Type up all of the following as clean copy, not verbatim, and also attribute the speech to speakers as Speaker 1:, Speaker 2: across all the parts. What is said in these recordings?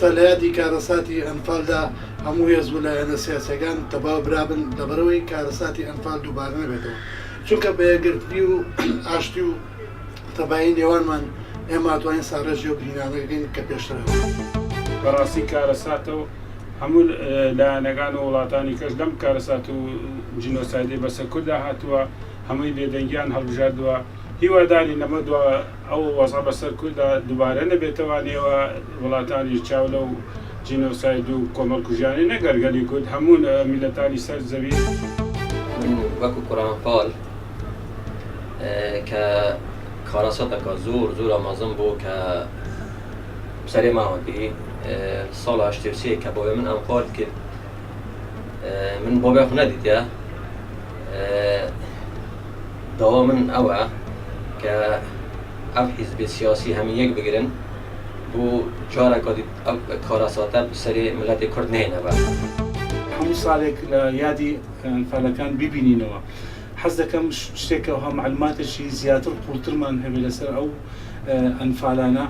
Speaker 1: ئێستا لە یادی کارەساتی ئەنفالدا هەموو هێز و لایەنە سیاسیەکان تەواو برابن لەبەرەوەی کارەساتی ئەنفال دووبارە نەبێتەوە، چونکە بە یەکگرتنی و ئاشتی و تەبایی نێوانمان ئێمە ئەتوانین ساڕێژی و بینانەکەین کە پێشترەوە.
Speaker 2: بەڕاستی کارەساتەوە هەموو لایەنەکان و وڵاتانی کەس لەم کارەسات و جینۆسایدی بەسەر کووردا هاتووە، هەمووی بێدەنگیان هەڵبژاردووە. هیواداری لەمە دووە ئەو وەزع بەسەر کووردا دووبارە نەبێتەوە، نێوە وڵاتانی چاو لەو جینۆساید و کۆمەڵکوژیانی نەگەرگەلی کورد هەموو میلەتانی سەر زەوی.
Speaker 3: من وەکو کوڕانفال کە کارەساتێکە زۆر ئاماژەم بوو کە سەرێ ماوەتی ساڵ 83 کە بۆ من ئەنفال کرد، من بۆ بێ خو نەدیتە داوا من ئەوە کە ئەو حیزبی سیاسی هەموو یەک بگرن بۆ جارێک کارەساتە سەرێ ملەتی کورد نهێنەوە.
Speaker 4: هەموو ساڵێک لە یادی ئەنفالەکان ببینینەوە. حەز دەکەم شتێکەوە معلوماتێکی زیاتر قوڵترمان هەبێت لەسەر ئەو ئەنفالانە،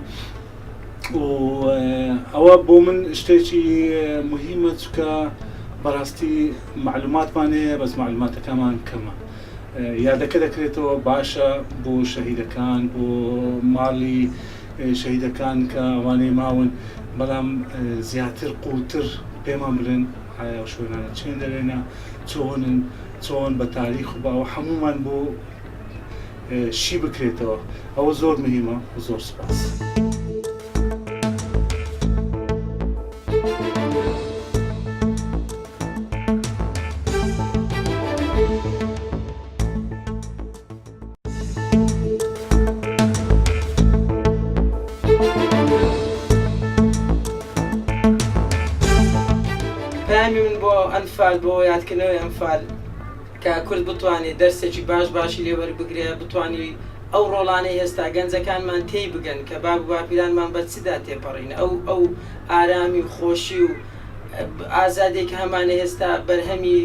Speaker 4: ئەوە بۆ من شتێکی مهمە چکە بەڕاستی معلوماتمان هەیە بەس معلوماتەکەمان کەمە. یادەکە دەکرێتەوە باشە بۆ شەهیدەکان، بۆ ماڵی شەهیدەکان کە ئەوانەی ماون، بەڵام زیاتر قوڵتر پێمان بڵێن ئایا شوێنانە چێن دەرێنە، چۆن بە تاریخ و باوە هەمومان بۆ شی بکرێتەوە. ئەوە زۆر مهمە. زۆر سپاس.
Speaker 5: پەیامی من بۆ ئەنفال، بۆ یادکردنەوەی ئەنفال کە کورد بتوانێت دەرسێکی باشی لێوەری بگرێ، بتوانی ئەو ڕۆڵانەی هێستا گەنجەکانمان تێی بگەن کە باب و باپیرانمان بە چدا تێپەڕین، ئەو ئارامی و خۆشی و ئازادێک هەمانە هێستا بەرهەمی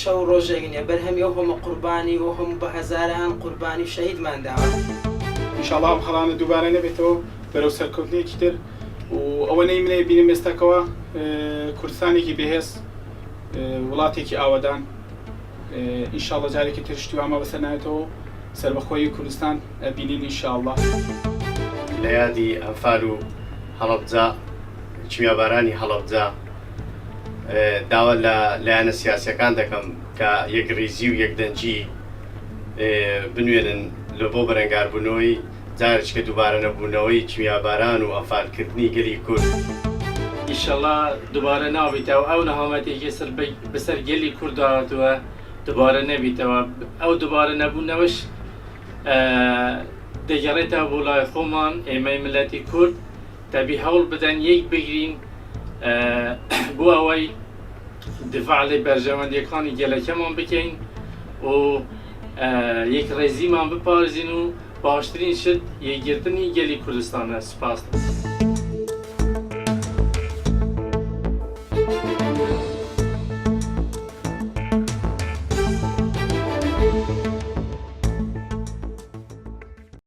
Speaker 5: شەو ڕۆژێک نیە، بەرهەمی ئەو هەموو قوربانی و هەموو بە هەزاران قوربانی شەهیدمان داوە.
Speaker 2: ئینشاڵڵا ئەم خەڵانە دووبارە نەبێتەوە بەرەو سەرکەوتنێکی تر، و ئەوە نەی منێ بینم ئێستاکەوە کوردستانێکی بەهێز، وڵاتێکی ئاوەدان، ئینشاڵڵا جارێکی تر شتی وامە بەسەر نایێتەوە، سەربەخۆیی کوردستان ئەبینین ئینشاڵڵا.
Speaker 6: لە یادی ئەنفال و هەڵەبجە کیمیابارانی هەڵەبجە داوا لە لایەنە سیاسیەکان دەکەم کە یەکڕیزی و یەکدەنگی بنوێنن لە بۆ بەرەنگاربوونەوەی جارێککە دووبارە نەبوونەوەی کیمیاباران و ئەنفالکردنی گەلی کورد.
Speaker 7: ئینشەڵڵا دووبارە ناوێتەوە، ئەو نەهامەتێکی بەسەر گەلی کورد هاتووە دووبارە نەبیتەوە. ئەو دووبارە نەبوونەوەش دەگەڕێتەوە بۆ لای خۆمان، ئێمەی ملەتی کورد دەبی هەوڵ بدەن یەک بگرین بۆ ئەوەی دفاع لە بەرژەوەندیەکانی گەلەکەمان بکەین و یەکڕێزیمان بپارێزین و باشترین شت یەکگرتنی گەلی کوردستانە. سپاس.